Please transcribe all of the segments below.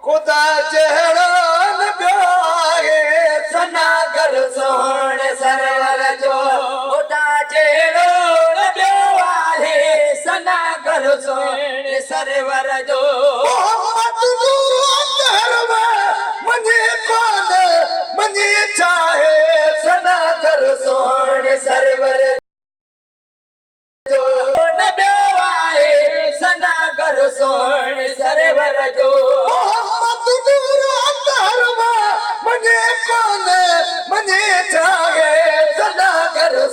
खुदा जहिड़ो न ॿियो आहे सनागर सोहण सरवर जो खुदा जहिड़ो न ॿियो आहे सनागर सोहण सरवर जो मुंहिंजी कोन मुंहिंजी चाहे सनागर सोहण सरवर जो न ॿियो आहे सनागर सोहण सरवर जो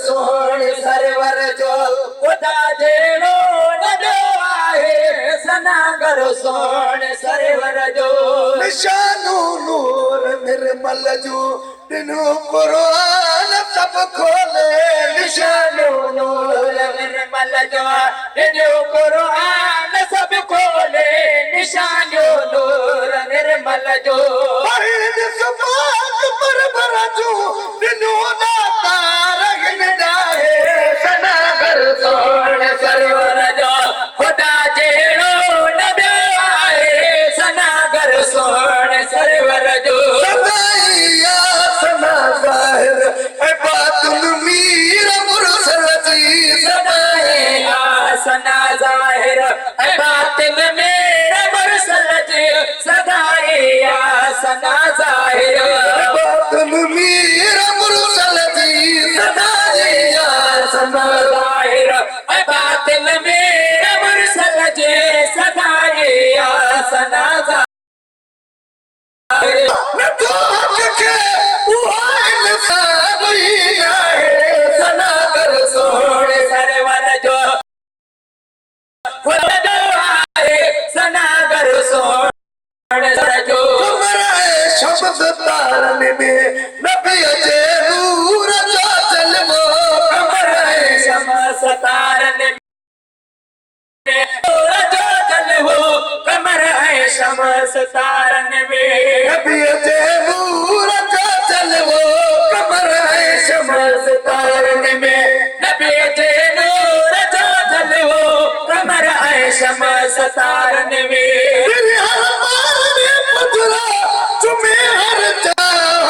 सोहण सरवर जो खुदा जहिड़ो न ॿियो आहे सनागर सोहण सरवर जो निशानो नूर निर्मल जो ॾिनो क़ुरान सभु खोले निशानो नूर निर्मल जो ॾिनो क़ुरान सभु खोले निशानो नूर निर्मल जो सना ज़ाहिर बातिन मेरा मुरसल जी सदाईया सना ज़ाहिर बातिन मेरा मुरसल जी सदाईया सना ज़ाहिर बातिन मेरा मुरसल जी सदाईया सना ज़ाहिर न तो हक के उहान सब ही है सना कर सोहण सरवर जो सनागर सोहण जो शब्द तारन में नबी जे नूर जो जलवो कमर है शमस तारन में नूर जो जलवो कमर है शमस तारन में नबी जे नूर जो जलवो कमर है शमस तारन में नबी जे नूर जो जलवो कमर है शमस तारन में तेरे हर बार में पुतला तुम्हें हर चाह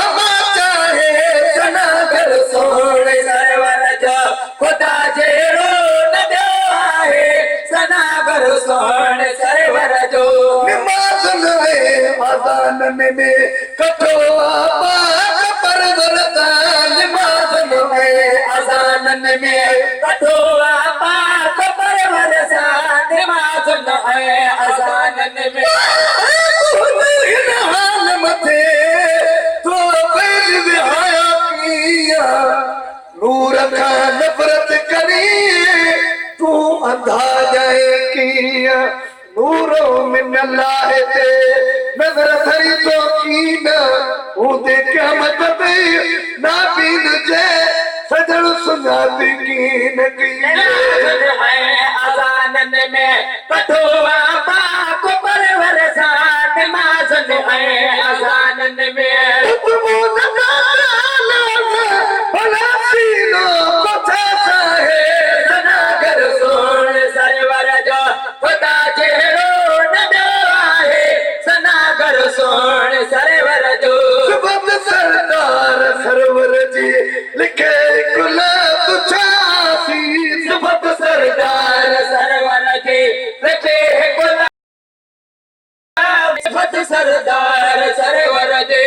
चाहे सनागर सोहण सरवर जो खुदा जहिड़ो न ॿियो आहे सनागर सोहण सरवर जो निमाज़न है अज़ानन में कठो पाक परवरदान निमाज़न है अज़ानन में कठो पाक परवरदान निमाज़न है अज़ानन में हाल मथे तो पैर विहाया किया नूर खां नफ़रत करी तू अंधा जाए किया नूरो मिन अल्लाह ते नज़र थरी तो कीना हूंदे क़यामत ते नाबीन जे सजण सुञाती कीन कीने अज़ानन में कठोआ पाक परवरदान निमाज़न है अज़ानन में तुमो भला सीनो कोठा है सनागर सोहण सरवर जो खुदा जहिड़ो न ॿियो आहे सनागर सोहण सरवर जो सुबत सरदार सरवर जी लिखे गुलाब छासी सुबत सरदार सरवर जी लिखे गुलाब सुबत सरदार सरवर जी